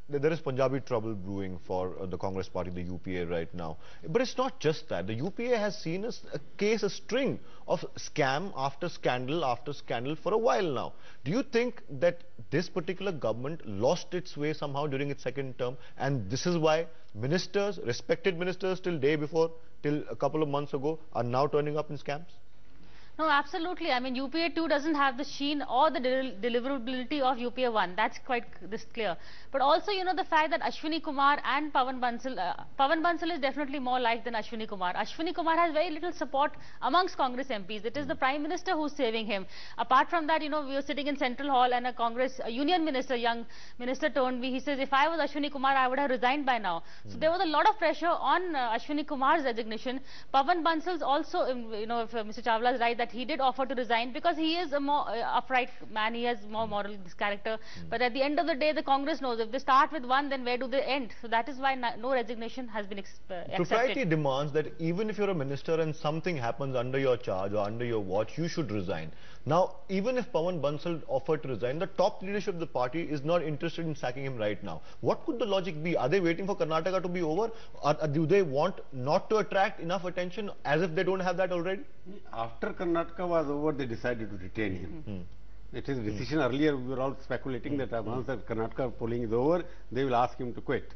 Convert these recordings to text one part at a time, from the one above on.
there is Punjabi trouble brewing for the Congress party, the UPA right now. But it's not just that. The UPA has seen a string of scam after scandal for a while now. Do you think that this particular government lost its way somehow during its second term, and this is why ministers, respected ministers till a couple of months ago, are now turning up in scams? No, absolutely. I mean, UPA 2 doesn't have the sheen or the deliverability of UPA 1. That's quite clear. But also, you know, the fact that Ashwini Kumar and Pawan Bansal is definitely more liked than Ashwini Kumar. Ashwini Kumar has very little support amongst Congress MPs. It is the Prime Minister who's saving him. Apart from that, you know, we were sitting in Central Hall and a union minister, young minister told me, he says, if I was Ashwini Kumar, I would have resigned by now. So there was a lot of pressure on Ashwini Kumar's resignation. Pawan Bansal's also, you know, if Mr. Chawla is right, that he did offer to resign because he is a more upright man, he has more moral character. But at the end of the day, the Congress knows if they start with one, then where do they end? So that is why no resignation has been accepted. Propriety demands that even if you're a minister and something happens under your charge or under your watch, you should resign. Now, even if Pawan Bansal offered to resign, the top leadership of the party is not interested in sacking him right now. What could the logic be? Are they waiting for Karnataka to be over? Or do they want not to attract enough attention as if they don't have that already? After Karnataka was over, they decided to retain him. It is a decision earlier, we were all speculating that once the Karnataka polling is over, they will ask him to quit.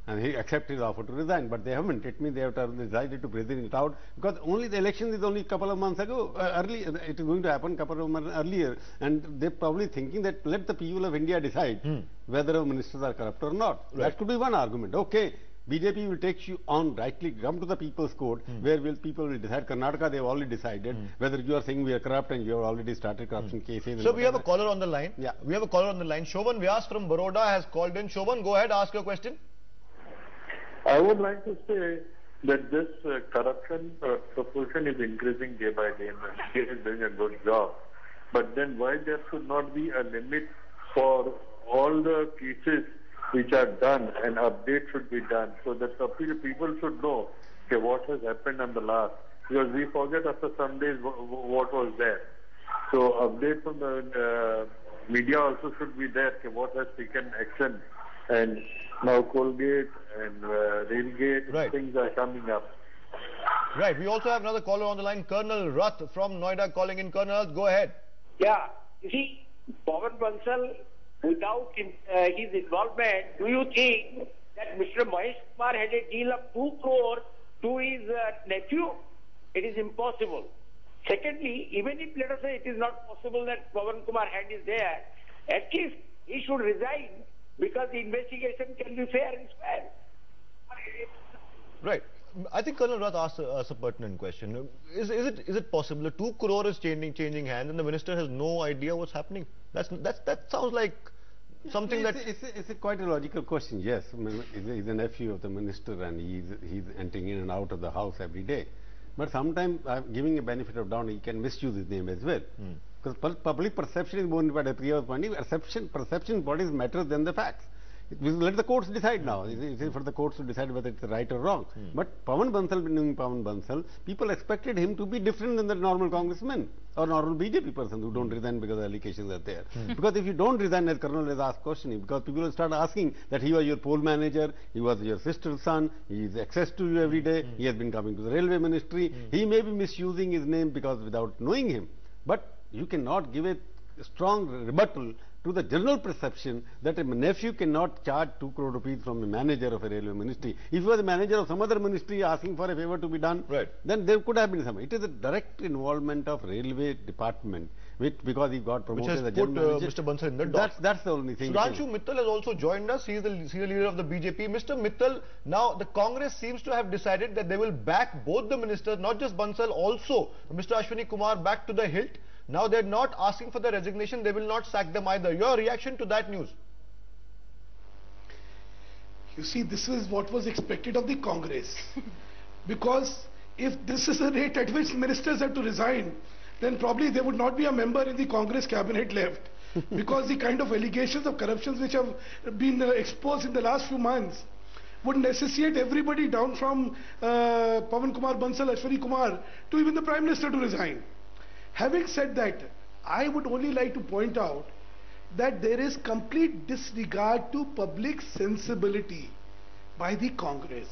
And he accepted his offer to resign, but they haven't. It means they have decided to present it out because only the election is only a couple of months ago. It is going to happen a couple of months earlier, and they're probably thinking that let the people of India decide whether our ministers are corrupt or not. Right. That could be one argument. Okay, BJP will take you on rightly, come to the people's court, where people will decide. Karnataka, they have already decided whether you are saying we are corrupt and you have already started corruption cases. So we have a caller on the line. Yeah. We have a caller on the line. Shovan Vyas from Baroda has called in. Shovan, go ahead, ask your question. I would like to say that this corruption proportion is increasing day by day. He is doing a good job. But then why there should not be a limit for all the cases which are done, and update should be done so that the people should know okay, what has happened on the last. Because we forget after some days what was there. So update from the media also should be there, okay, what has taken action. And now Colgate and Railgate, right, things are coming up. Right. We also have another caller on the line, Colonel Rath from Noida calling in. Colonel, go ahead. Yeah. You see, Pawan Bansal, without his involvement, do you think that Mr. Mahesh Kumar had a deal of 2 crore to his nephew? It is impossible. Secondly, even if let us say it is not possible that Pawan Kumar hand is there, at least he should resign because the investigation can be fair and square. Right. I think Colonel Rath asked us a pertinent question. Is it possible that 2 crore is changing hands and the minister has no idea what's happening? That sounds like something that... It's quite a logical question, yes. He's a nephew of the minister and he's entering in and out of the house every day. But sometimes, giving a benefit of doubt, he can misuse his name as well. Because public perception is more important. Perception bodies matter than the facts. We will let the courts decide now. It is for the courts to decide whether it's right or wrong. But Pawan Bansal, being Pawan Bansal, people expected him to be different than the normal congressman or normal BJP person who don't resign because the allegations are there. Because if you don't resign, as Colonel has asked questioning, because people will start asking that he was your poll manager, he was your sister's son, he is access to you every day, he has been coming to the railway ministry, he may be misusing his name because without knowing him. But you cannot give a strong rebuttal to the general perception that a nephew cannot charge 2 crore rupees from a manager of a railway ministry. If he was a manager of some other ministry asking for a favor to be done, right, then there could have been some. It is a direct involvement of railway department, because he got promoted as a general manager. Mr. Bansal in the dock. That's the only thing. Sudhanshu Mittal has also joined us. He is the senior leader of the BJP. Mr. Mittal, now the Congress seems to have decided that they will back both the ministers, not just Bansal, also Mr. Ashwini Kumar back to the hilt. Now they're not asking for the resignation, they will not sack them either. Your reaction to that news? You see, this is what was expected of the Congress. Because if this is the rate at which ministers have to resign, then probably there would not be a member in the Congress cabinet left. Because the kind of allegations of corruptions which have been exposed in the last few months would necessitate everybody down from Pawan Kumar Bansal, Ashwini Kumar, to even the Prime Minister to resign. Having said that, I would only like to point out that there is complete disregard to public sensibility by the Congress.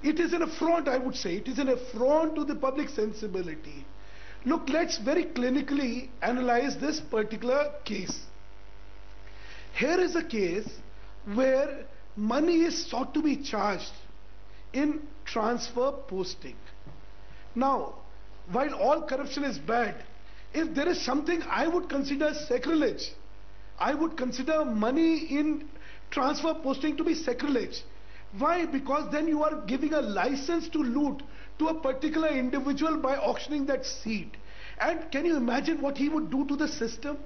It is an affront, I would say. It is an affront to the public sensibility. Look, let's very clinically analyze this particular case. Here is a case where money is sought to be charged in transfer posting. Now, while all corruption is bad, if there is something I would consider sacrilege, I would consider money in transfer posting to be sacrilege. Why? Because then you are giving a license to loot to a particular individual by auctioning that seat. And can you imagine what he would do to the system?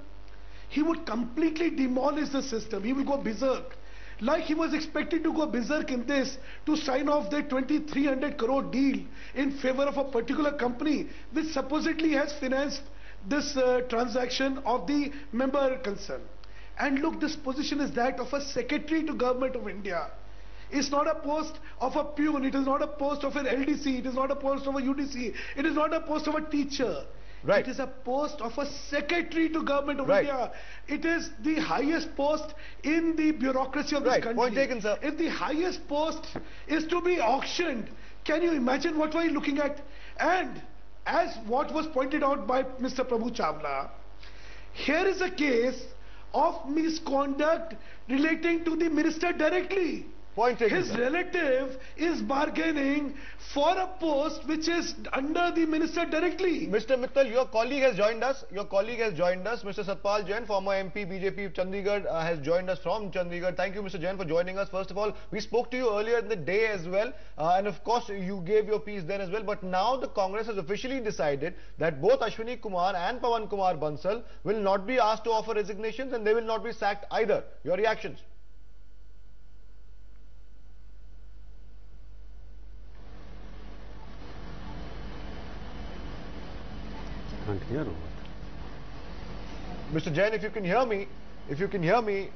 He would completely demolish the system. He will go berserk. Like he was expected to go berserk in this to sign off the 2,300 crore deal in favor of a particular company which supposedly has financed this transaction of the member concern. And look, this position is that of a secretary to Government of India. It's not a post of a peon, it is not a post of an LDC, it is not a post of a UDC, it is not a post of a teacher. Right. It is a post of a secretary to Government of India. It is the highest post in the bureaucracy of this country. Point taken, sir. If the highest post is to be auctioned, can you imagine what we are looking at? And as what was pointed out by Mr. Prabhu Chawla, here is a case of misconduct relating to the minister directly. Point taken, His sir. relative is bargaining for a post which is under the minister directly. Mr. Mittal, your colleague has joined us. Your colleague has joined us. Mr. Satpal Jain, former MP, BJP Chandigarh, has joined us from Chandigarh. Thank you, Mr. Jain, for joining us. First of all, we spoke to you earlier in the day as well. And of course, you gave your piece then as well. But now the Congress has officially decided that both Ashwini Kumar and Pawan Kumar Bansal will not be asked to offer resignations and they will not be sacked either. Your reactions? Can't hear him. Mr. Jain, if you can hear me,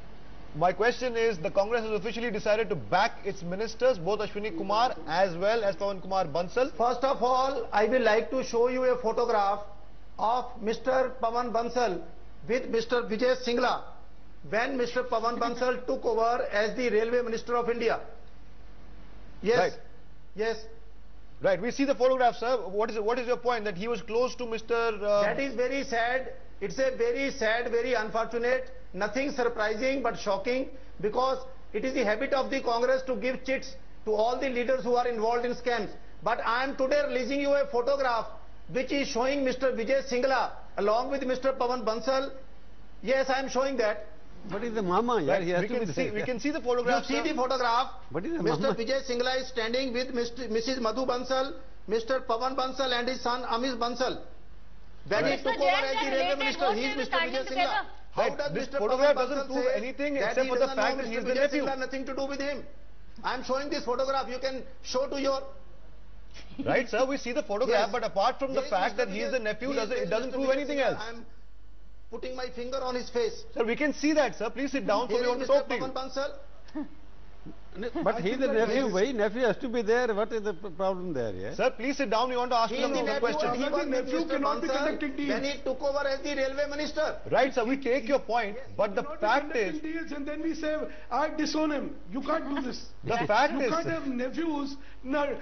my question is, the Congress has officially decided to back its ministers, both Ashwini Kumar as well as Pawan Kumar Bansal. First of all, I will like to show you a photograph of Mr. Pawan Bansal with Mr. Vijay Singla when Mr. Pawan Bansal took over as the Railway Minister of India. Yes. Right. Yes. Right, we see the photograph, sir. What is your point? That he was close to Mr. That is very sad. It's a very sad, very unfortunate, nothing surprising but shocking, because it is the habit of the Congress to give chits to all the leaders who are involved in scams. But I am today releasing you a photograph which is showing Mr. Vijay Singla along with Mr. Pawan Bansal. Yes, I am showing that. What is the mama? Yeah, Right, we can see the photograph. You see sir. the photograph. What is the Mr. mama? Vijay Singla is standing with Mrs. Madhu Bansal, Mr. Pawan Bansal and his son Amish Bansal. When he took over as the railway minister, he is Mr. Vijay Singla. How Right, does this Mr. photograph Pawan doesn't Bansal prove say anything that except he for the doesn't fact know that he Mr. is the Vijay nephew. Singla, nothing to do with him. I am showing this photograph. You can show to your... Right, sir, we see the photograph, Yes. but apart from the Here is fact Mr. that he is the Vijay- nephew, here it is doesn't Mr. prove Vijay anything Singla. else. I am putting my finger on his face. Sir, we can see that, sir. Please sit down, so Here we want is to Mr. talk to you. Pawan Bansal. But he is the nephew. Why nephew has to be there? What is the problem there? Yeah. Sir, please sit down. We want to ask He you is the a nephew question. and he was The with nephew Mr. cannot be Bansal conducting deals. when he took over as the railway minister. Right, sir, we take your point, but the Not fact conducting is, deals and then we say, I disown him. You can't do this. the fact You is, can't have nephews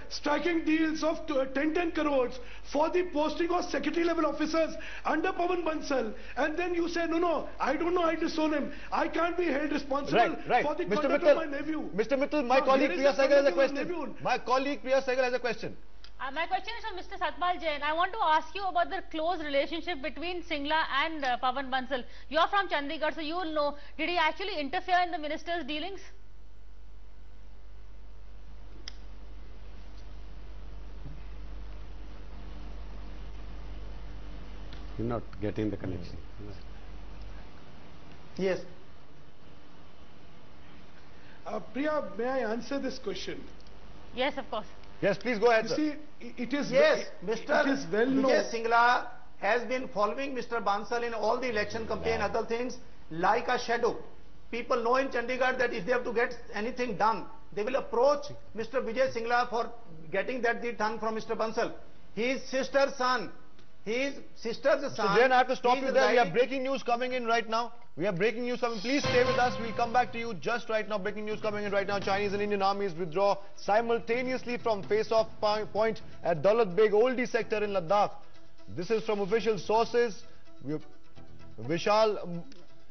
striking deals of 10 crores for the posting of secretary level officers under Pawan Bansal, and then you say, no, I don't know, I disown him. I can't be held responsible right. for the Mr. conduct Mittal, of my nephew. Mr. Mittal, my Now, colleague here is Priya the Saigal has a conduct of my question. nephew. My colleague Priya Saigal has a question. My question is from Mr. Satpal Jain. I want to ask you about the close relationship between Singla and Pawan Bansal. You are from Chandigarh, so you will know. Did he actually interfere in the minister's dealings? You're not getting the connection. Yes. Priya, may I answer this question? Yes, of course. Yes, please go ahead, You sir. see, it is Yes, it Mr. is well known. Vijay Singla has been following Mr. Bansal in all the election campaign, other things, like a shadow. People know in Chandigarh that if they have to get anything done, they will approach Mr. Vijay Singla for getting that deed done from Mr. Bansal. His sister's son His sister's son. So then I have to stop he you is there. We have riding- breaking news coming in right now. We have breaking news coming. Please stay with us. We'll come back to you just right now. Breaking news coming in right now. Chinese and Indian armies withdraw simultaneously from face-off point at Daulat Beg Oldie sector in Ladakh. This is from official sources. Vishal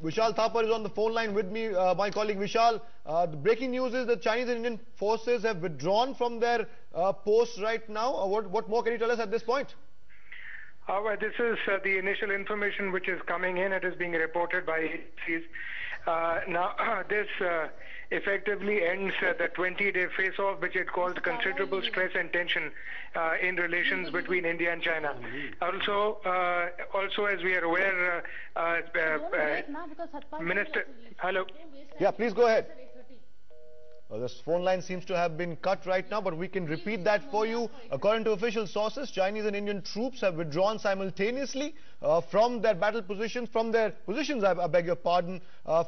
Thapar is on the phone line with me. My colleague Vishal. The breaking news is that Chinese and Indian forces have withdrawn from their posts right now. What more can you tell us at this point? Well, this is the initial information which is coming in. It is being reported by agencies. Now, this effectively ends the 20-day face-off, which it called considerable stress and tension in relations between India and China. Also, as we are aware, Minister, hello. Yeah, please go ahead. This phone line seems to have been cut right now, but we can repeat that for you. According to official sources, Chinese and Indian troops have withdrawn simultaneously from their battle positions, I beg your pardon,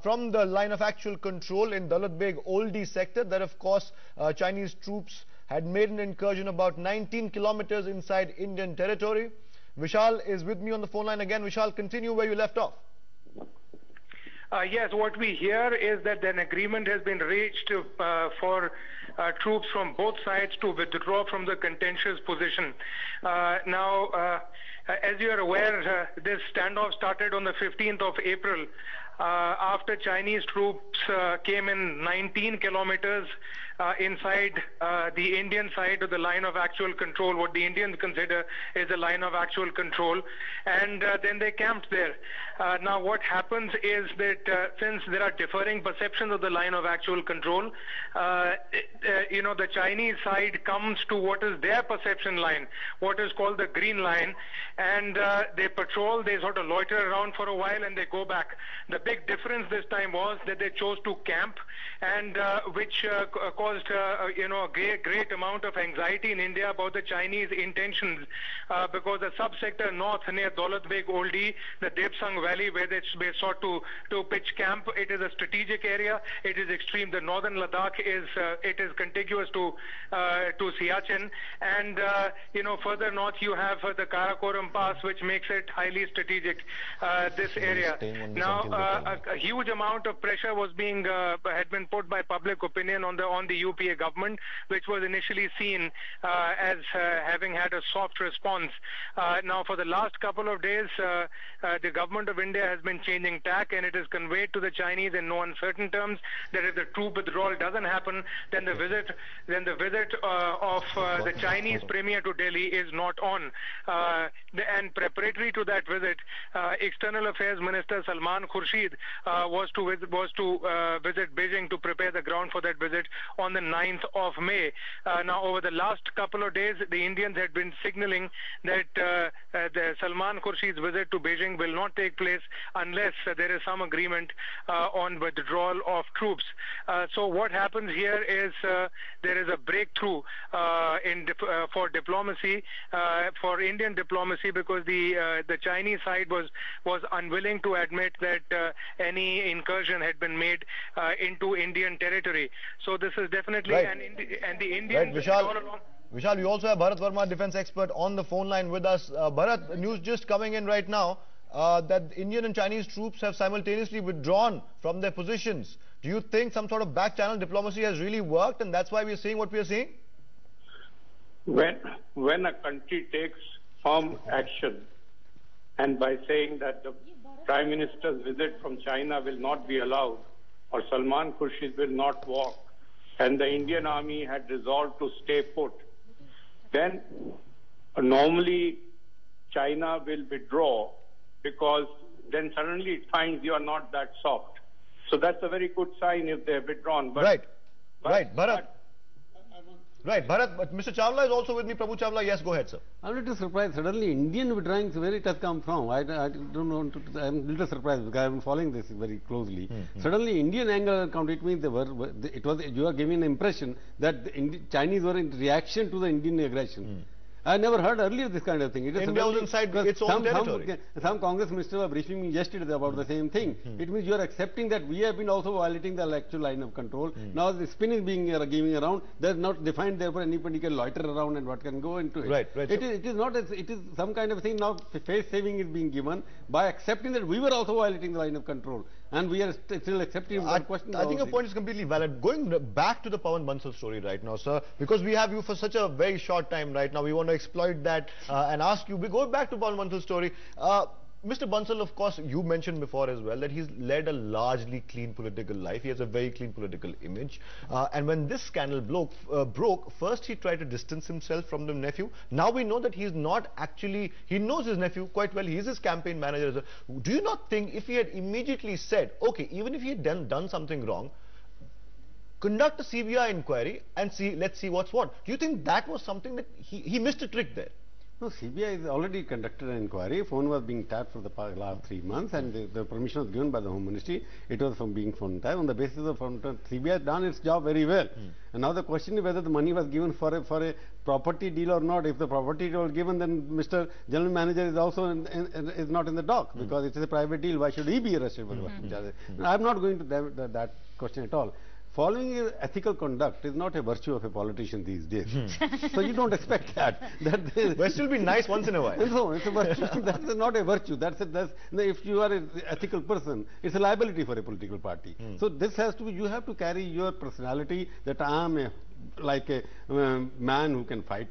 from the line of actual control in Daulat Beg Oldie sector. That, of course, Chinese troops had made an incursion about 19 kilometers inside Indian territory. Vishal is with me on the phone line again. Vishal, continue where you left off. Yes, what we hear is that an agreement has been reached for troops from both sides to withdraw from the contentious position. Now, as you are aware, this standoff started on the 15th of April after Chinese troops came in 19 kilometers inside the Indian side of the line of actual control, what the Indians consider is the line of actual control, and then they camped there. Now what happens is that since there are differing perceptions of the line of actual control, the Chinese side comes to what is their perception line, what is called the green line, and they patrol, they sort of loiter around for a while and they go back. The big difference this time was that they chose to camp, and which caused a great amount of anxiety in India about the Chinese intentions, because the subsector north near Daulat Beg Oldie, the Debsang Valley, where they sought to pitch camp, it is a strategic area. It is extreme. The northern Ladakh is contiguous to Siachen, and further north you have the Karakoram Pass, which makes it highly strategic. This area. Now, a huge amount of pressure had been put by public opinion on the UPA government, which was initially seen as having had a soft response. Now, for the last couple of days, the government of India has been changing tack, and it is conveyed to the Chinese in no uncertain terms that if the troop withdrawal doesn't happen, then the visit of the Chinese premier to Delhi is not on. And preparatory to that visit, External Affairs Minister Salman Khurshid was to visit Beijing to prepare the ground for that visit on the 9th of May. Now, over the last couple of days, the Indians had been signaling that the Salman Khurshid's visit to Beijing will not take place unless there is some agreement on withdrawal of troops. So what happens here is there is a breakthrough for diplomacy, for Indian diplomacy, because the Chinese side was unwilling to admit that any incursion had been made into Indian territory. So this is definitely Right. and the Indians Right, all along. Vishal, we also have Bharat Verma, defense expert, on the phone line with us. Bharat, news just coming in right now that Indian and Chinese troops have simultaneously withdrawn from their positions. Do you think some sort of back-channel diplomacy has really worked, and that's why we're seeing what we're seeing? When a country takes firm action, and by saying that the Prime Minister's visit from China will not be allowed, or Salman Khurshid will not walk, and the Indian army had resolved to stay put, then normally China will withdraw, because then suddenly it finds you are not that soft. So that's a very good sign if they have withdrawn. But, Right, Bharat. Right, Bharat, but Mr. Chawla is also with me. Prabhu Chawla, yes, go ahead, sir. I'm a little surprised. Suddenly, Indian withdrawing, where it has come from? I don't know. I'm a little surprised because I've been following this very closely. Suddenly, Indian angle come. It means you are giving an impression that the Chinese were in reaction to the Indian aggression. I never heard earlier this kind of thing. It is India was inside its own territory. Some Congress ministers were briefing me yesterday about the same thing. It means you are accepting that we have been also violating the actual line of control. Now the spin is being giving around. There is not defined therefore anybody can loiter around and what can go into it. Right. It is not. It is some kind of thing now. Face saving is being given by accepting that we were also violating the line of control, and we are still accepting. I think your point is completely valid. Going back to the Pawan Bansal story right now, sir, because we have you for such a very short time right now, we want to exploit that and ask you. We go back to Pawan Bansal's story. Mr. Bansal, of course, you mentioned before as well that he's led a largely clean political life. He has a very clean political image. And when this scandal broke, first he tried to distance himself from the nephew. Now we know that he's not actually, he knows his nephew quite well. He's his campaign manager. Do you not think if he had immediately said, okay, even if he had done something wrong, conduct a CBI inquiry and let's see what's what. Do you think that was something that he missed a trick there? No, CBI has already conducted an inquiry. Phone was being tapped for the last 3 months, and the permission was given by the Home Ministry. It was from being phone tapped. On the basis of phone tap, CBI has done its job very well. And now the question is whether the money was given for a property deal or not. If the property deal was given, then Mr. General Manager is also is not in the dock because it is a private deal. Why should he be arrested for the I am not going to that question at all. Following ethical conduct is not a virtue of a politician these days. So you don't expect that. But it will be nice once in a while. No, it's a virtue. That's not a virtue. If you are an ethical person, it's a liability for a political party. So this has to be, you have to carry your personality that I am like a man who can fight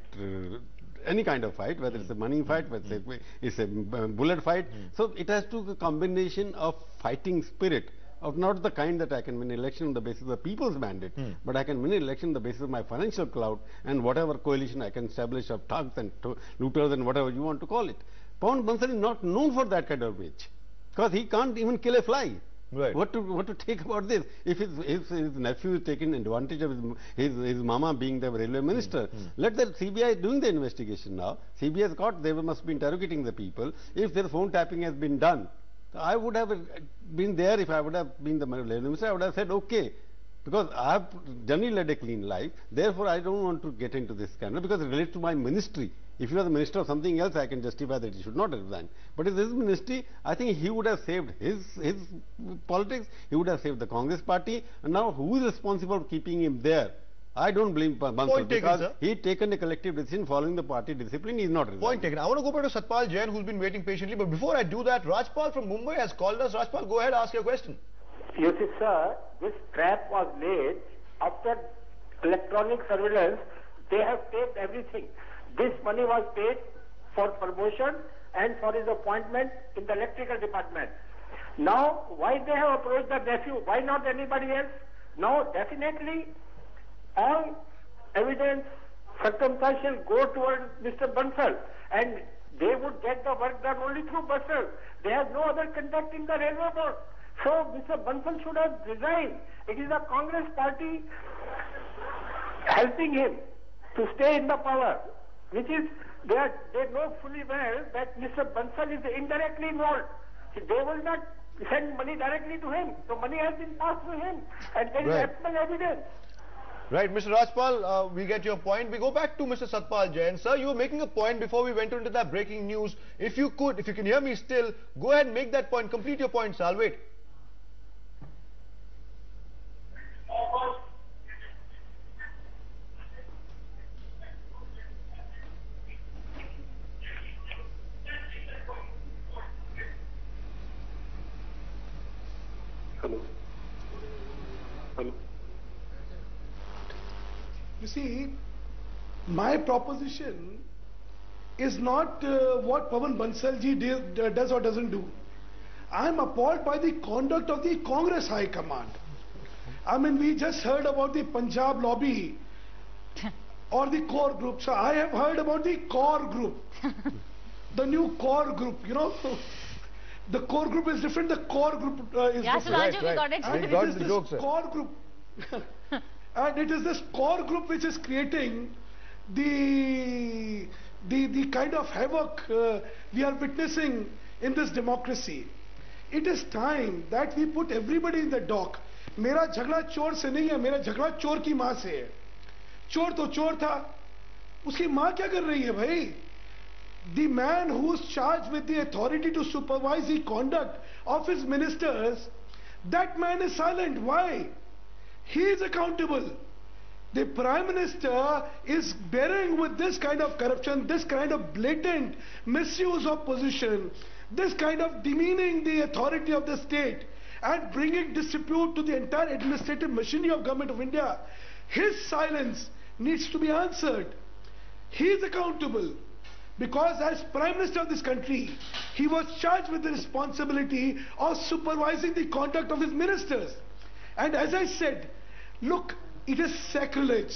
any kind of fight, whether it's a money fight, whether it's a bullet fight. So it has to be a combination of fighting spirit, of not the kind that I can win election on the basis of the people's mandate, but I can win election on the basis of my financial clout and whatever coalition I can establish of thugs and looters and whatever you want to call it. Pawan Bansal is not known for that kind of image because he can't even kill a fly. Right. What to take about this? If his nephew is taking advantage of his mama being the railway minister, let the CBI doing the investigation now. CBI has got, they must be interrogating the people. If their phone tapping has been done, I would have been there. If I would have been the minister, I would have said okay, because I have generally led a clean life. Therefore, I don't want to get into this scandal because it relates to my ministry. If you are the minister of something else, I can justify that he should not resign. But if this is ministry, I think he would have saved his politics. He would have saved the Congress party. And now, who is responsible for keeping him there? I don't blame Bansal because he taken a collective decision following the party discipline. He is not resigning. Point taken. I want to go back to Satpal Jain, who's been waiting patiently. But before I do that, Rajpal from Mumbai has called us. Rajpal, go ahead, ask your question. You see, sir, this trap was laid after electronic surveillance. They have taped everything. This money was paid for promotion and for his appointment in the electrical department. Now, why they have approached the nephew? Why not anybody else? Now, definitely, all evidence, circumstantial go towards Mr. Bansal, and they would get the work done only through Bansal. They have no other contact in the railway board. So Mr. Bansal should have resigned. It is the Congress party helping him to stay in the power, which is, they know fully well that Mr. Bansal is indirectly involved. They will not send money directly to him. So money has been passed to him, and there is ample evidence. Right, Mr. Rajpal, we get your point. We go back to Mr. Satpal Jain. Sir, you were making a point before we went into that breaking news. If you can hear me still, go ahead and make that point. Complete your point, sir. I'll wait. Hello. You see, my proposition is not what Pawan Bansal ji does or doesn't do. I am appalled by the conduct of the Congress High Command. I mean, we just heard about the Punjab lobby or the core group. So I have heard about the core group, the new core group, you know. The core group is different, the core group is yeah, different. Sudhanshu, we got it. And We got the joke, sir. Core group. And it is this core group which is creating the kind of havoc we are witnessing in this democracy. It is time that we put everybody in the dock. मेरा झगड़ा चोर से नहीं है, मेरा झगड़ा चोर की माँ से है. चोर तो चोर था, उसकी माँ क्या कर रही है भाई? The man who is charged with the authority to supervise the conduct of his ministers, that man is silent. Why? He is accountable. The Prime Minister is bearing with this kind of corruption, this kind of blatant misuse of position, this kind of demeaning the authority of the state and bringing disrepute to the entire administrative machinery of Government of India. His silence needs to be answered. He is accountable because as Prime Minister of this country, he was charged with the responsibility of supervising the conduct of his ministers. And as I said, look, it is sacrilege.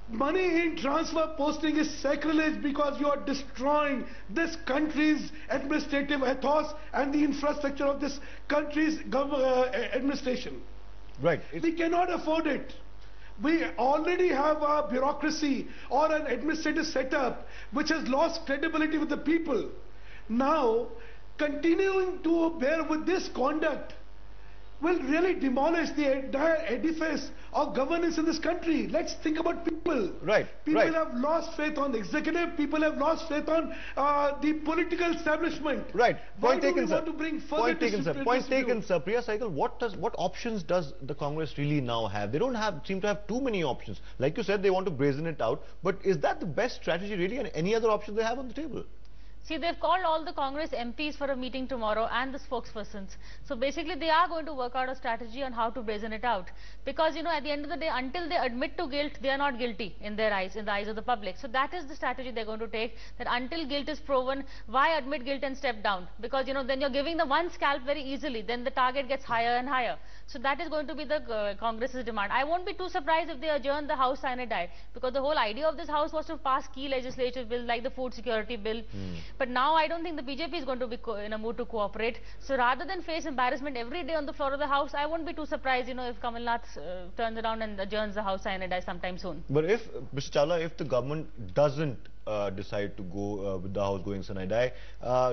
Money in transfer posting is sacrilege because you are destroying this country's administrative ethos and the infrastructure of this country's administration. Right. We cannot afford it. We already have a bureaucracy or an administrative setup which has lost credibility with the people. Now, continuing to bear with this conduct will really demolish the entire edifice of governance in this country. Let's think about people. Right. People have lost faith on the executive. People have lost faith on the political establishment. Right. Point taken, sir. Want to bring further Point taken, sir. Point taken, dispute? sir. Priya Cycle, what options does the Congress really now have? They don't seem to have too many options. Like you said, they want to brazen it out. But is that the best strategy really, and any other options they have on the table? See, they've called all the Congress MPs for a meeting tomorrow and the spokespersons. So basically, they are going to work out a strategy on how to brazen it out. Because, you know, at the end of the day, until they admit to guilt, they are not guilty in their eyes, in the eyes of the public. So that is the strategy they're going to take, that until guilt is proven, why admit guilt and step down? Because, you know, then you're giving the one scalp very easily. Then the target gets higher and higher. So that is going to be the Congress's demand. I won't be too surprised if they adjourn the House sine die. Because the whole idea of this House was to pass key legislative bills like the food security bill. But now I don't think the BJP is going to be in a mood to cooperate. So rather than face embarrassment every day on the floor of the House, I won't be too surprised, you know, if Kamal Nath turns around and adjourns the House sine die sometime soon. But if, Mr. Chawla, if the government doesn't decide to go with the House going sine die,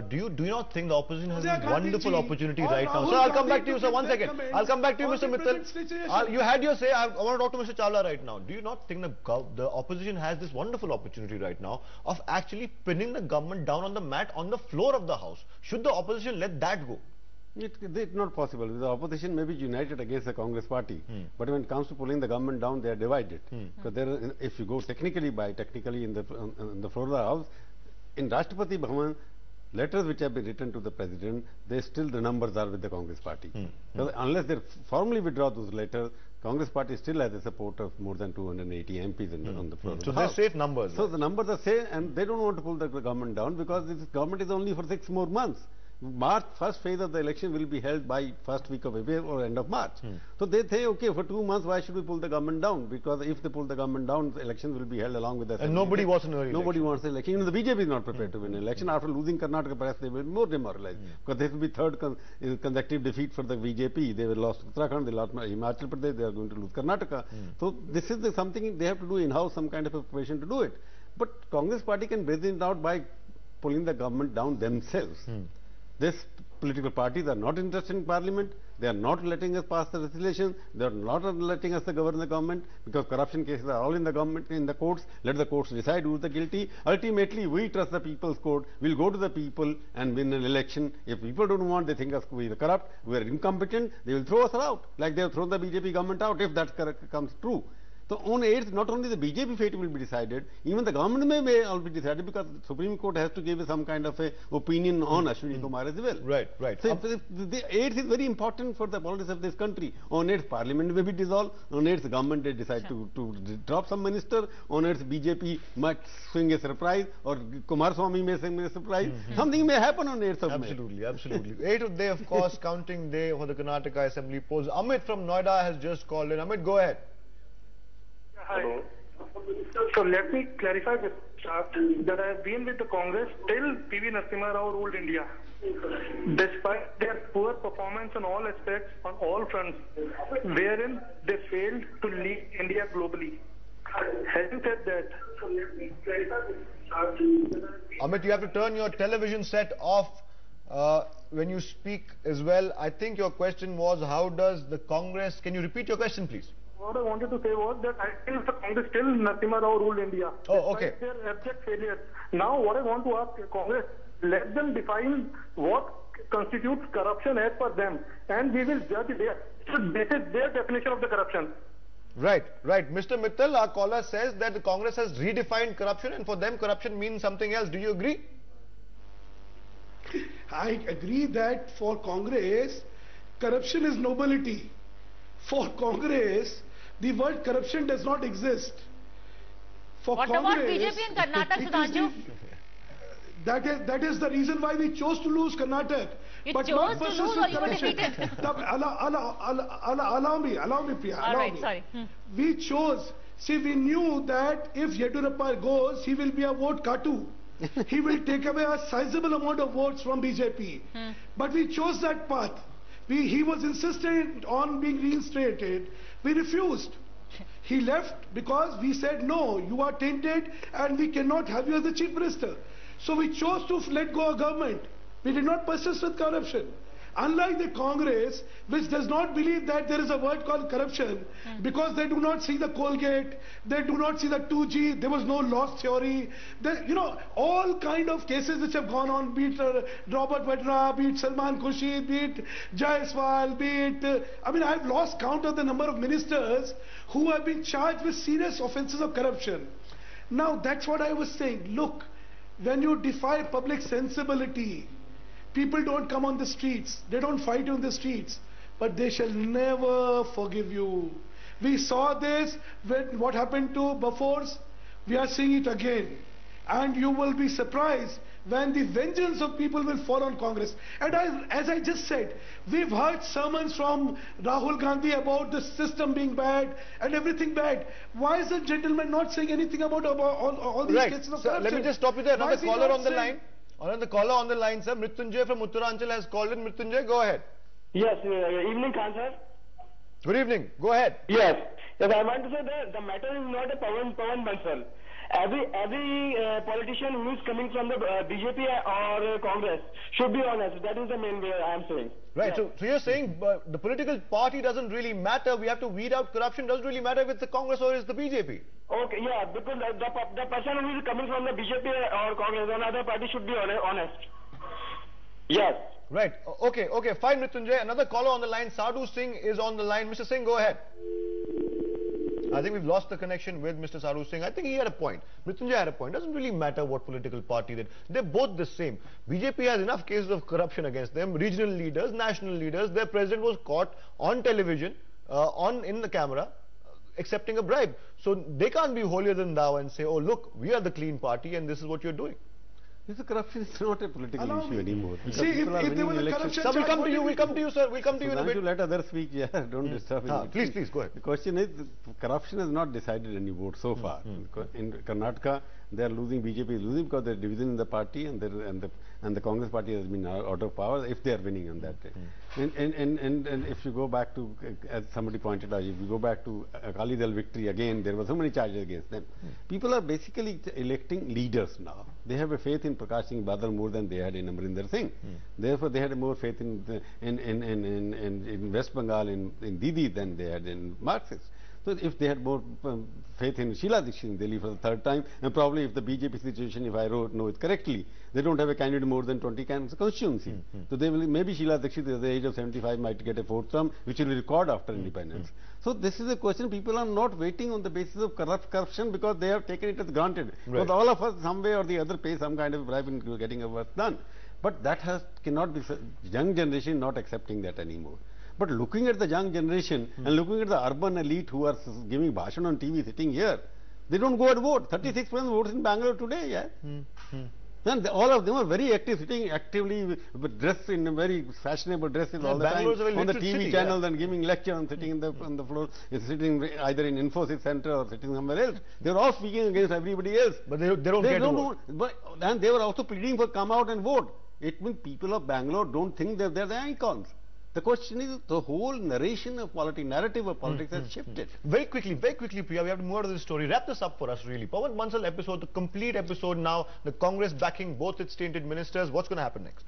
do you not think the opposition has a wonderful opportunity right now? Sir, I'll come back to you, sir. 1 second. I'll come back to you, Mr. Mittal. You had your say. I want to talk to Mr. Chawla right now. Do you not think the opposition has this wonderful opportunity right now of actually pinning the government down on the mat on the floor of the House? Should the opposition let that go? It's not possible. The opposition may be united against the Congress party, but when it comes to pulling the government down, they are divided. Because if you go technically in the floor of the House, in Rashtrapati Bhavan, letters which have been written to the president, the numbers are with the Congress party. Unless they formally withdraw those letters, Congress party still has the support of more than 280 MPs on the floor. So they're safe numbers. So the numbers are safe, and they don't want to pull the government down because this government is only for 6 more months. First phase of the election will be held by first week of April or end of March. So they say, okay, for 2 months, why should we pull the government down? Because if they pull the government down, the elections will be held along with the And nobody wants an early Nobody wants the election. Even the BJP is not prepared to win an election. After losing Karnataka, perhaps they will be more demoralized. Because this will be third consecutive defeat for the BJP. They were lost Uttarakhand, they lost Himachal Pradesh, they are going to lose Karnataka. So this is something they have to do in-house, some kind of a preparation to do it. But Congress party can brazen it out by pulling the government down themselves. These political parties are not interested in parliament. They are not letting us pass the legislation. They are not letting us govern the government because corruption cases are all in the government, in the courts. Let the courts decide who is the guilty. Ultimately, we trust the people's court. We'll go to the people and win an election. If people don't want, they think us we are corrupt, we are incompetent, they will throw us out like they have thrown the BJP government out if that comes true. So on 8th, not only the BJP fate will be decided, even the government may all be decided because the Supreme Court has to give some kind of a opinion on Ashwini Kumar as well. Right. So the 8th is very important for the politics of this country. On 8th, Parliament may be dissolved. On 8th, the government may decide to drop some minister. On 8th, BJP might swing a surprise or Kumaraswamy may swing a surprise. Something may happen on 8th of May. Absolutely. 8th day, of course, counting day for the Karnataka Assembly polls. Amit from Noida has just called in. Amit, go ahead. Hi. So let me clarify this that I have been with the Congress till P.V. Narasimha Rao ruled India. Despite their poor performance on all aspects, on all fronts, wherein they failed to lead India globally. Having said that, so let me clarify this Amit, you have to turn your television set off when you speak as well. I think your question was, how does the Congress... Can you repeat your question, please? what I wanted to say was that I think the Congress still Narasimha Rao ruled India. Oh, okay. Despite their abject failures. Now, what I want to ask Congress, let them define what constitutes corruption as per them, and we will judge their definition of the corruption. Right, right. Mr. Mittal, our caller says that the Congress has redefined corruption, and for them corruption means something else. Do you agree? I agree that for Congress, corruption is nobility. For Congress, the word corruption does not exist. For What Congress, about BJP in Karnataka, Sudhanshu? That is the reason why we chose to lose Karnataka. You but chose not to versus lose or you were corruption. defeated? Allow me, Priya. All Allow right, me. sorry. We chose. See, we knew that if Yediyurappa goes, he will be a vote katu. He will take away a sizable amount of votes from BJP. But we chose that path. He was insistent on being reinstated. We refused. He left because we said, no, you are tainted and we cannot have you as the chief minister. So we chose to let go of government. We did not persist with corruption. Unlike the Congress, which does not believe that there is a word called corruption, because they do not see the Colgate, they do not see the 2G, there was no loss theory. All kind of cases which have gone on, be it Robert Vadra, be it Salman Khurshid, be it Jaiswal, be it... I've lost count of the number of ministers who have been charged with serious offences of corruption. Now, that's what I was saying. Look, when you defy public sensibility, people don't come on the streets, they don't fight you on the streets, but they shall never forgive you. We saw this when what happened to Bofors, we are seeing it again. And you will be surprised when the vengeance of people will fall on Congress. And as I just said, we've heard sermons from Rahul Gandhi about the system being bad and everything bad. Why is the gentleman not saying anything about all these cases of corruption? Let me just stop you there. Another caller on the line. Another caller on the line, sir. Mrityunjay from Uttaranchal has called in. Mrityunjay, go ahead. Yes, evening, Khan sir. Good evening. Go ahead. Yes, I want to say that the matter is not a Pawan Bansal. Every politician who is coming from the BJP or Congress should be honest. That is the main way I am saying. Right. So you're saying the political party doesn't really matter. We have to weed out corruption. Doesn't really matter if it's the Congress or it's the BJP. Okay, yeah, because the person who is coming from the BJP or Congress or another party should be honest. Yes. Right. Okay, fine, Mrityunjay. Another caller on the line. Sadhu Singh is on the line. Mr. Singh, go ahead. I think we've lost the connection with Mr. Sadhu Singh. I think he had a point. Mrityunjay had a point. It doesn't really matter what political party did. They're both the same. BJP has enough cases of corruption against them. Regional leaders, national leaders. Their president was caught on television, in the camera, accepting a bribe. So they can't be holier than thou and say, oh, look, we are the clean party and this is what you're doing. This corruption is not a political issue anymore. See, if there was a corruption... Sir, we'll come to you, sir. We'll come to you in a bit. Let others speak, yeah, don't disturb me. Please, go ahead. The question is, corruption has not decided any vote so far. In Karnataka, they are losing, BJP is losing because there is division in the party and the Congress party has been out of power if they are winning on that day. And if you go back to, as somebody pointed out, if you go back to Akali Dal victory again, there were so many charges against them. People are basically electing leaders now. They have a faith in Prakash Singh Badal more than they had in Amrinder Singh. Therefore, they had more faith in West Bengal, in Didi than they had in Marxists. So if they had more faith in Sheila Dikshit in Delhi for the third time, and probably if the BJP situation, if I know it correctly, they don't have a candidate more than 20 constituency. So they will, maybe Sheila Dikshit at the age of 75 might get a fourth term, which will be record after independence. So this is a question. People are not waiting on the basis of corruption because they have taken it as granted. Because all of us, some way or the other, pay some kind of bribe in getting our work done. But that cannot be, young generation not accepting that anymore. But looking at the young generation and looking at the urban elite who are giving bhashan on TV sitting here, they don't go and vote. 36% votes in Bangalore today, yeah. And all of them are very active, sitting actively, dressed in very fashionable dresses all the time on the TV channels and giving lecture and sitting on the floor, sitting either in Infosys Center or sitting somewhere else. They're all speaking against everybody else. But they don't get to vote. And they were also pleading for come out and vote. It means people of Bangalore don't think they're the icons. The question is, the whole narration of politics, narrative of politics has shifted. Very quickly, Priya, we have to move out of this story. Wrap this up for us, really. Pawan Bansal episode, the complete episode now, the Congress backing both its tainted ministers. What's going to happen next?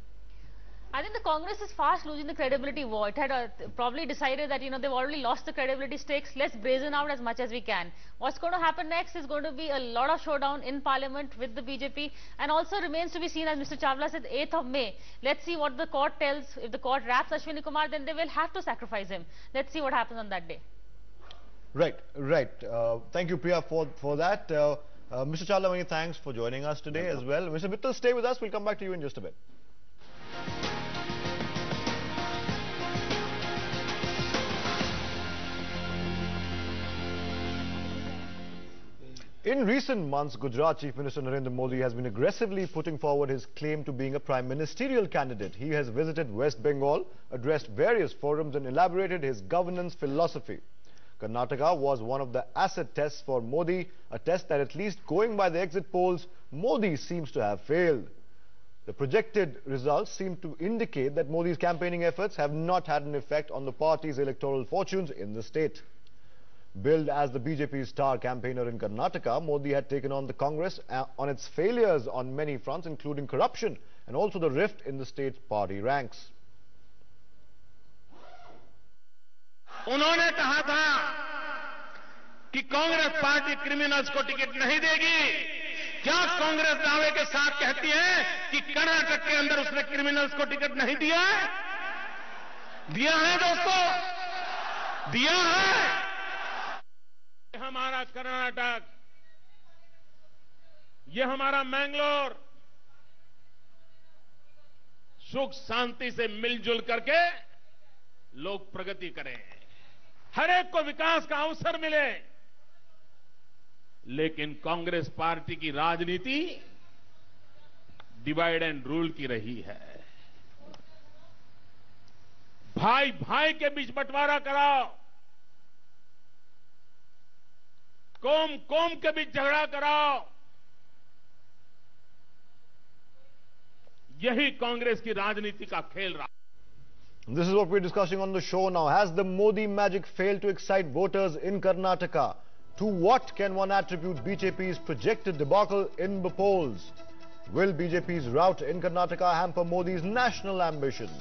I think the Congress is fast losing the credibility war. It had probably decided that, they've already lost the credibility stakes. Let's brazen out as much as we can. What's going to happen next is going to be a lot of showdown in Parliament with the BJP, and also remains to be seen, as Mr. Chawla said, 8th of May. Let's see what the court tells. If the court wraps Ashwini Kumar, then they will have to sacrifice him. Let's see what happens on that day. Right. Thank you, Priya, for that. Mr. Chawla, many thanks for joining us today as well. Mr. Mittal, stay with us. We'll come back to you in just a bit. In recent months, Gujarat Chief Minister Narendra Modi has been aggressively putting forward his claim to being a prime ministerial candidate. He has visited West Bengal, addressed various forums and elaborated his governance philosophy. Karnataka was one of the acid tests for Modi, a test that, at least going by the exit polls, Modi seems to have failed. The projected results seem to indicate that Modi's campaigning efforts have not had an effect on the party's electoral fortunes in the state. Billed as the BJP's star campaigner in Karnataka, Modi had taken on the Congress on its failures on many fronts, including corruption and also the rift in the state's party ranks. उन्होंने कहा था कि Congress party criminals को ticket नहीं देगी। क्या कांग्रेस दावे के साथ कहती है कि कर्नाटक के अंदर उसने क्रिमिनल्स को टिकट नहीं दिया है? दिया है दोस्तों, दिया है। हमारा कर्नाटक, ये हमारा मैंगलोर सुख शांति से मिलजुल करके लोग प्रगति करें, हर एक को विकास का अवसर मिले। लेकिन कांग्रेस पार्टी की राजनीति डिवाइड एंड रूल की रही है। भाई भाई के बीच बंटवारा कराओ, कौम कौम के बीच झगड़ा कराओ, यही कांग्रेस की राजनीति का खेल रहा। This is what we're discussing on the show now. Has the Modi magic failed to excite voters in Karnataka? To what can one attribute BJP's projected debacle in the polls? Will BJP's rout in Karnataka hamper Modi's national ambitions?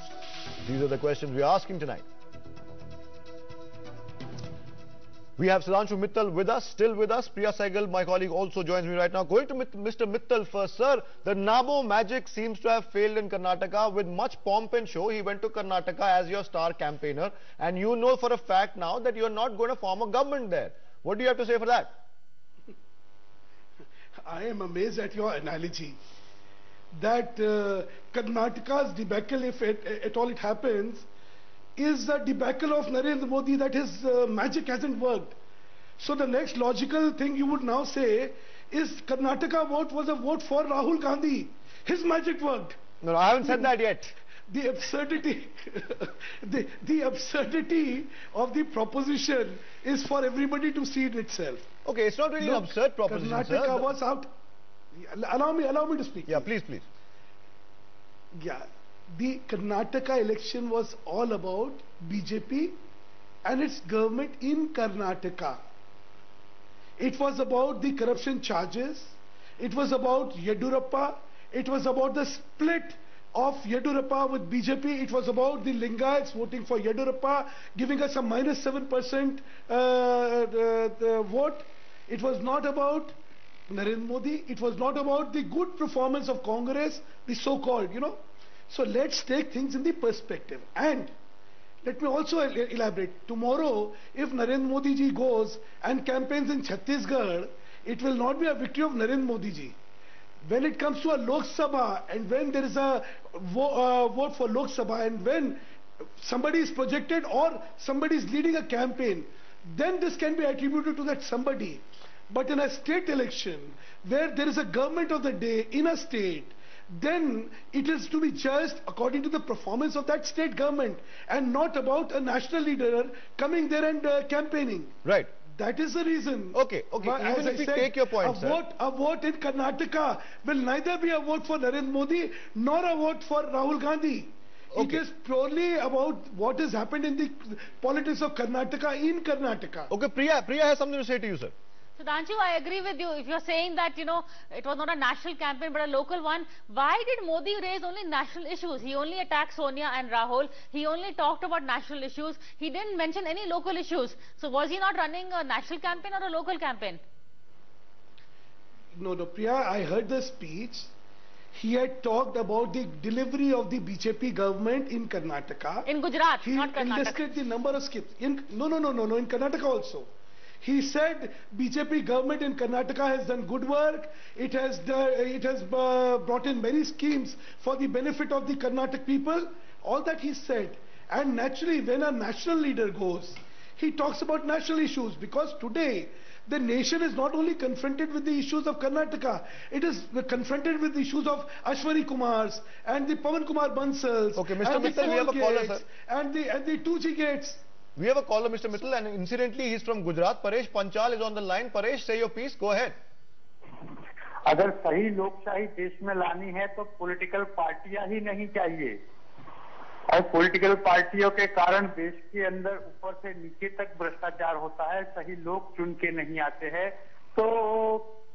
These are the questions we're asking tonight. We have Sudhanshu Mittal with us, still with us. Priya Saigal, my colleague, also joins me right now. Going to Mr. Mittal first. Sir, the NaMo magic seems to have failed in Karnataka. With much pomp and show, he went to Karnataka as your star campaigner. And you know for a fact now that you're not going to form a government there. What do you have to say for that? I am amazed at your analogy. That Karnataka's debacle, if at all it happens, is the debacle of Narendra Modi, that his magic hasn't worked. So the next logical thing you would now say is Karnataka vote was a vote for Rahul Gandhi. His magic worked. No, I haven't said that yet. The absurdity, the absurdity of the proposition is for everybody to see it itself. Okay, it's not really an absurd proposition, Karnataka sir. was out. Allow me to speak. Yeah, please. Yeah. The Karnataka election was all about BJP and its government in Karnataka. It was about the corruption charges. It was about Yedurappa. It was about the split of Yedurappa with BJP. It was about the Lingayats voting for Yedurappa, giving us a -7% vote. It was not about Narendra Modi. It was not about the good performance of Congress, the so-called, So let's take things in the perspective. And let me also elaborate. Tomorrow, if Narendra Modi ji goes and campaigns in Chhattisgarh, it will not be a victory of Narendra Modi ji. When it comes to a Lok Sabha, and when there is a vote for Lok Sabha, and when somebody is projected or somebody is leading a campaign, then this can be attributed to that somebody. But in a state election, where there is a government of the day in a state, then it is to be judged according to the performance of that state government and not about a national leader coming there and campaigning. Right. That is the reason. Okay. Even if we take your point, sir. A vote in Karnataka will neither be a vote for Narendra Modi nor a vote for Rahul Gandhi. Okay. It is purely about what has happened in the politics of Karnataka in Karnataka. Okay, Priya has something to say to you, sir. Sudhanshu, I agree with you. If you're saying that, you know, it was not a national campaign but a local one, why did Modi raise only national issues? He only attacked Sonia and Rahul. He only talked about national issues. He didn't mention any local issues. So was he not running a national campaign or a local campaign? No, Priya, I heard the speech. He had talked about the delivery of the BJP government in Karnataka. In Gujarat, not Karnataka. He listed the number of skips. In Karnataka also. He said BJP government in Karnataka has done good work. It has brought in many schemes for the benefit of the Karnataka people. All that he said. And naturally, when a national leader goes, he talks about national issues, because today the nation is not only confronted with the issues of Karnataka, it is confronted with the issues of Ashwani Kumars and the Pawan Kumar Bansals. Okay, Mr. Mittal, we have a caller, sir. And the 2G gates. We have a caller, Mr. Mittal, and incidentally, he's from Gujarat. Paresh Panchal is on the line. Paresh, say your piece. Go ahead. अगर सही लोकशाही देश में लानी है तो political पार्टियां ही नहीं चाहिए, और पॉलिटिकल पार्टियों के कारण देश के अंदर ऊपर से नीचे तक भ्रष्टाचार होता है, सही लोग चुन के नहीं आते हैं। तो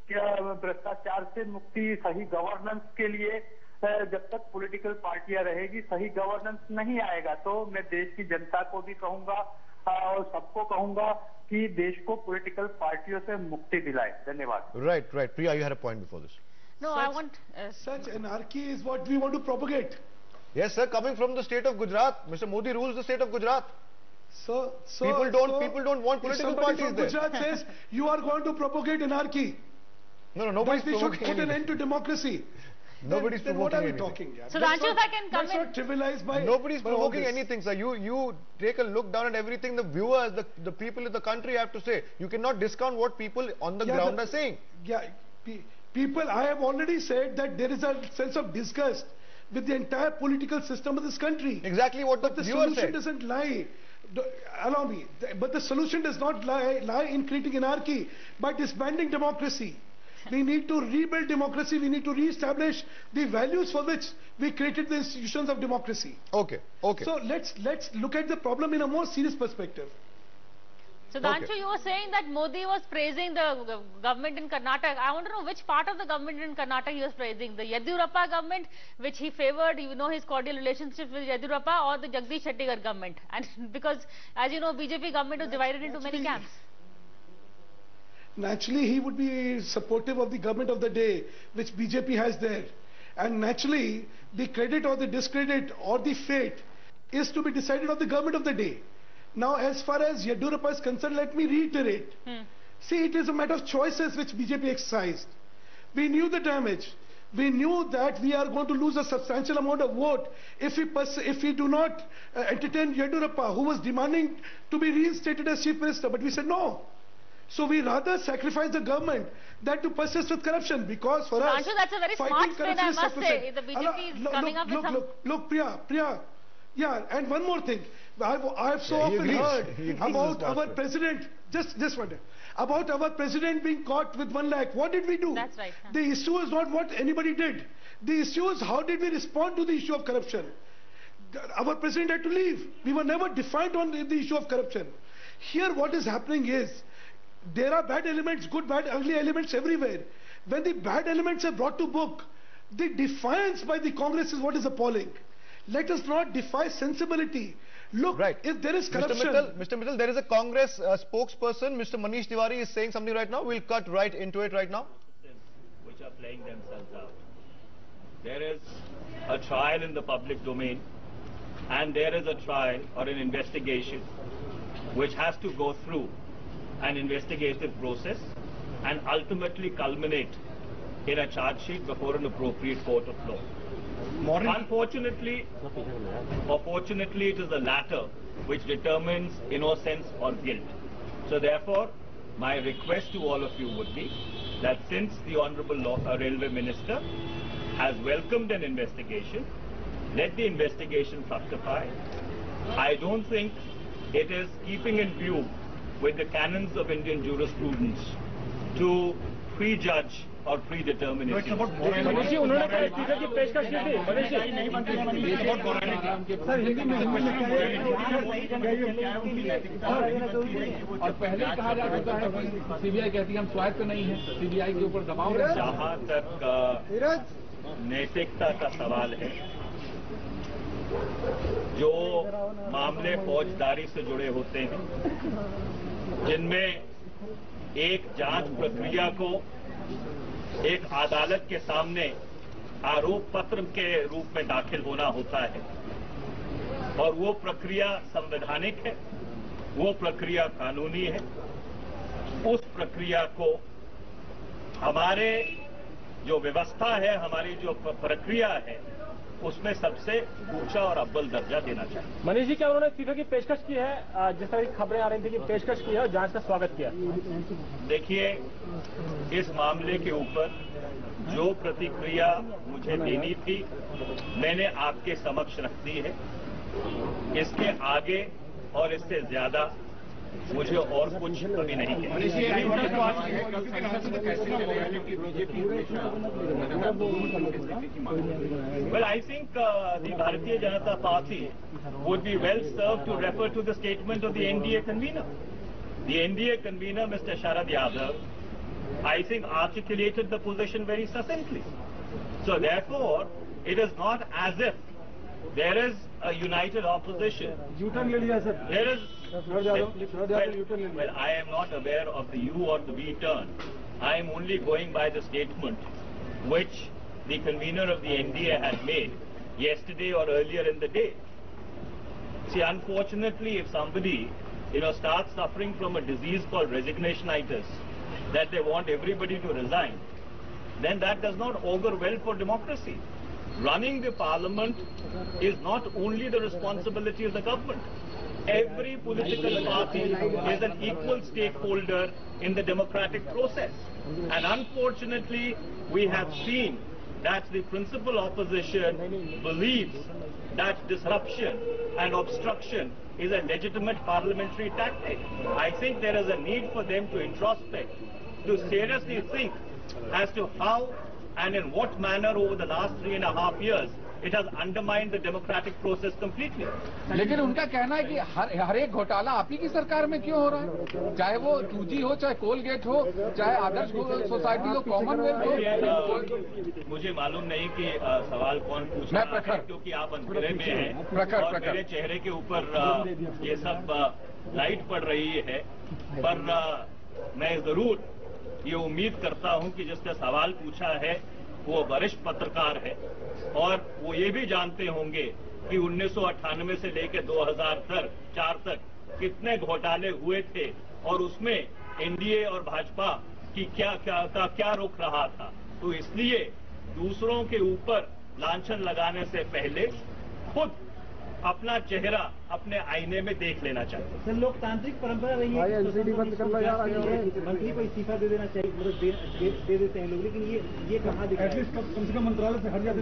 क्या भ्रष्टाचार से मुक्ति, सही गवर्नेंस के लिए जब तक पॉलिटिकल पार्टियां रहेगी सही गवर्नेंस नहीं आएगा। तो मैं देश की जनता को भी कहूंगा और सबको कहूंगा कि देश को पॉलिटिकल पार्टियों से मुक्ति दिलाए। धन्यवाद। Right. Priya, you had a point before this. No, I want... Such anarchy is what we want to propagate. Yes, sir. Coming from the state of Gujarat, Mr. Modi rules the state of Gujarat. So people don't want political parties there. If somebody from Gujarat says you are going to propagate anarchy, nobody's provoking should put an end to democracy. Nobody's then provoking what are we anything. talking? Yeah? So, Sudhanshu, if I can come in. Let's not trivialize by... Nobody's provoking anything, sir. You take a look down at everything the viewers, the people in the country have to say. You cannot discount what people on the ground are saying. Yeah, people, I have already said that there is a sense of disgust with the entire political system of this country. Exactly what the viewer said. The solution doesn't lie. Allow me. But the solution does not lie in creating anarchy, but disbanding democracy. We need to rebuild democracy. We need to re-establish the values for which we created the institutions of democracy. Okay. So let's look at the problem in a more serious perspective. Sudhanshu, you were saying that Modi was praising the government in Karnataka. I want to know which part of the government in Karnataka he was praising. The Yediyurappa government, which he favored, you know his cordial relationship with Yediyurappa, or the Jagdish Shettigar government. And because, as you know, BJP government was divided into many camps. Naturally, he would be supportive of the government of the day, which BJP has there. And naturally, the credit or the discredit or the fate is to be decided on the government of the day. Now, as far as Yediyurappa is concerned, let me reiterate. See, it is a matter of choices which BJP exercised. We knew the damage. We knew that we are going to lose a substantial amount of vote if we do not entertain Yediyurappa, who was demanding to be reinstated as Chief Minister. But we said no. So we rather sacrifice the government than to persist with corruption, because for us, Sudhanshu, that's a very smart spin, I must say. The BJP is coming up with some... Look, Priya. Yeah, and one more thing. I've so often heard about our president, just one day, about our president being caught with 1 lakh. What did we do? That's right. The issue is not what anybody did. The issue is how did we respond to the issue of corruption. Our president had to leave. We were never defined on the issue of corruption. Here what is happening is, there are bad elements, good, bad, ugly elements everywhere. When the bad elements are brought to book, the defiance by the Congress is what is appalling. Let us not defy sensibility. Look, if there is corruption... Mr. Mittal, there is a Congress spokesperson, Mr. Manish Tiwari, is saying something right now. We'll cut right into it right now. Which are playing themselves out. There is a trial in the public domain, and there is a trial or an investigation which has to go through an investigative process and ultimately culminate in a charge sheet before an appropriate court of law. Unfortunately, or fortunately, it is the latter which determines innocence or guilt. So therefore, my request to all of you would be that since the Honorable Railway Minister has welcomed an investigation, let the investigation fructify. I don't think it is keeping in view with the canons of Indian jurisprudence to prejudge or predetermination. Manish ji उन्होंने कहा इस्तीफे की पेशकश की थी। Manish ji sir Hindi में और पहले कहा जा चुका है सीबीआई कहती है हम स्वायत्त नहीं है, सीबीआई के ऊपर दबाव। जहां तक नैतिकता का सवाल है, जो मामले फौजदारी से जुड़े होते हैं, जिनमें एक जांच प्रक्रिया को एक अदालत के सामने आरोप पत्र के रूप में दाखिल होना होता है और वो प्रक्रिया संवैधानिक है, वो प्रक्रिया कानूनी है, उस प्रक्रिया को हमारे जो व्यवस्था है, हमारी जो प्रक्रिया है, उसमें सबसे ऊंचा और अव्वल दर्जा देना चाहिए। मनीष जी क्या उन्होंने इस्तीफे की पेशकश की है? जिस तरह की खबरें आ रही थी कि पेशकश की है और जांच का स्वागत किया। देखिए, इस मामले के ऊपर जो प्रतिक्रिया मुझे देनी थी मैंने आपके समक्ष रख दी है। इसके आगे और इससे ज्यादा मुझे और कुछ अभी नहीं है। Well, I think the Bharatiya Janata Party would be well served to refer to the statement of the NDA convener. The NDA convener, Mr. Sharad Yadav, I think articulated the position very succinctly. So therefore, it is not as if there is a united opposition. There is. Well, I am not aware of the U or the V turn. I am only going by the statement which the convener of the NDA had made yesterday or earlier in the day. See, unfortunately, if somebody, starts suffering from a disease called resignationitis, that they want everybody to resign, then that does not augur well for democracy. Running the parliament is not only the responsibility of the government. Every political party is an equal stakeholder in the democratic process. And unfortunately, we have seen that the principal opposition believes that disruption and obstruction is a legitimate parliamentary tactic. I think there is a need for them to introspect, to seriously think as to how and in what manner over the last 3.5 years it has undermined the democratic process completely. लेकिन उनका कहना है कि हर एक घोटाला आप ही की सरकार में क्यों हो रहा है, चाहे वो 2G हो, चाहे कोलगेट हो, चाहे आदर्श सोसाइटी हो, कॉमनवेल्थ हो। मुझे मालूम नहीं कि सवाल कौन पूछ रहा है, क्योंकि आप अंधेरे में हैं और मेरे चेहरे के ऊपर ये सब लाइट पड़ रही है, पर मैं जरूर ये उम्मीद करता हूं कि जिसने सवाल पूछा है वो वरिष्ठ पत्रकार है और वो ये भी जानते होंगे कि 1998 से लेकर 2004 तक कितने घोटाले हुए थे और उसमें एनडीए और भाजपा की क्या रुख रहा था। तो इसलिए दूसरों के ऊपर लांछन लगाने से पहले खुद अपना चेहरा अपने आईने में देख लेना चाहिए। सर, लोकतांत्रिक परंपरा रही है मंत्री को इस्तीफा दे देना चाहिए, मतलब दे देते हैं लोग, लेकिन ये कहाँ दिखा है? कम से कम मंत्रालय से हर जगह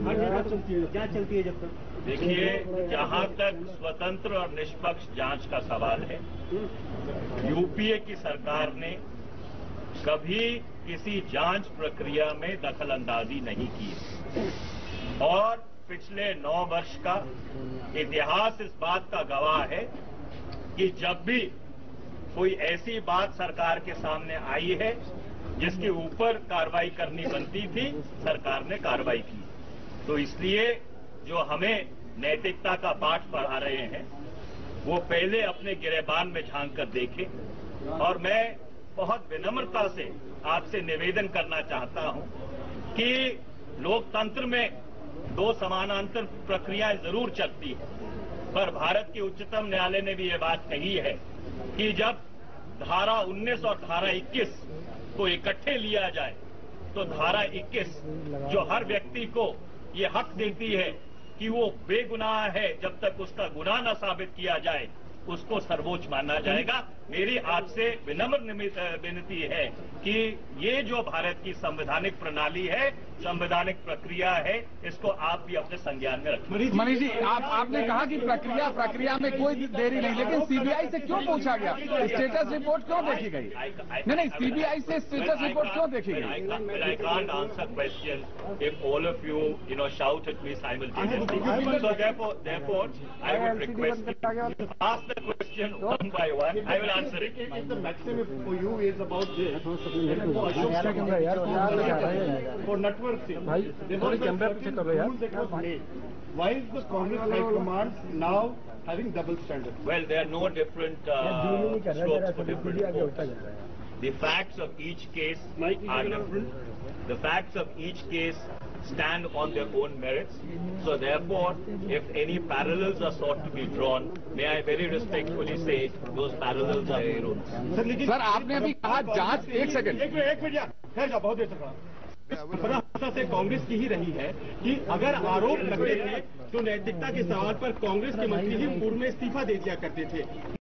जांच चलती है जब तक। देखिए, जहां तक स्वतंत्र और निष्पक्ष जांच का सवाल है, यूपीए की सरकार ने कभी किसी जांच प्रक्रिया में दखल अंदाजी नहीं की और पिछले 9 वर्ष का इतिहास इस बात का गवाह है कि जब भी कोई ऐसी बात सरकार के सामने आई है जिसके ऊपर कार्रवाई करनी बनती थी, सरकार ने कार्रवाई की। तो इसलिए जो हमें नैतिकता का पाठ पढ़ा रहे हैं वो पहले अपने गिरेबान में झांक कर देखें। और मैं बहुत विनम्रता से आपसे निवेदन करना चाहता हूं कि लोकतंत्र में 2 समानांतर प्रक्रियाएं जरूर चलती है, पर भारत के उच्चतम न्यायालय ने भी ये बात कही है कि जब धारा 19 और धारा 21 को इकट्ठे लिया जाए तो धारा 21 जो हर व्यक्ति को ये हक देती है कि वो बेगुनाह है जब तक उसका गुनाह न साबित किया जाए, उसको सर्वोच्च माना जाएगा। मेरी आपसे विनम्र विनती है कि ये जो भारत की संवैधानिक प्रणाली है, संवैधानिक प्रक्रिया है, इसको आप भी अपने संज्ञान में रखें। मनीष जी, आपने कहा कि प्रक्रिया में कोई देरी नहीं, लेकिन सीबीआई से क्यों पूछा गया? स्टेटस रिपोर्ट क्यों देखी गई? नहीं, सीबीआई से स्टेटस रिपोर्ट क्यों देखी गई? I can't answer questions if all of you shout at me simultaneously. So therefore, I would request you to ask the question one by one. I will answer it. If the maximum for you is about this, for network sake, why is the Congress High Command now having double standards? Well, there are no different strokes for different folks. The facts of each case are different. The facts of each case stand on their own merits. So therefore, if any parallels are sought to be drawn, may I very respectfully say those parallels are erroneous. Sir, आपने अभी कहा जांच, एक minute बहुत देर तक से कांग्रेस की ही रही है कि अगर आरोप लगते थे तो नैतिकता के सवाल पर कांग्रेस के मंत्री ही पूर्व में इस्तीफा दे दिया करते थे।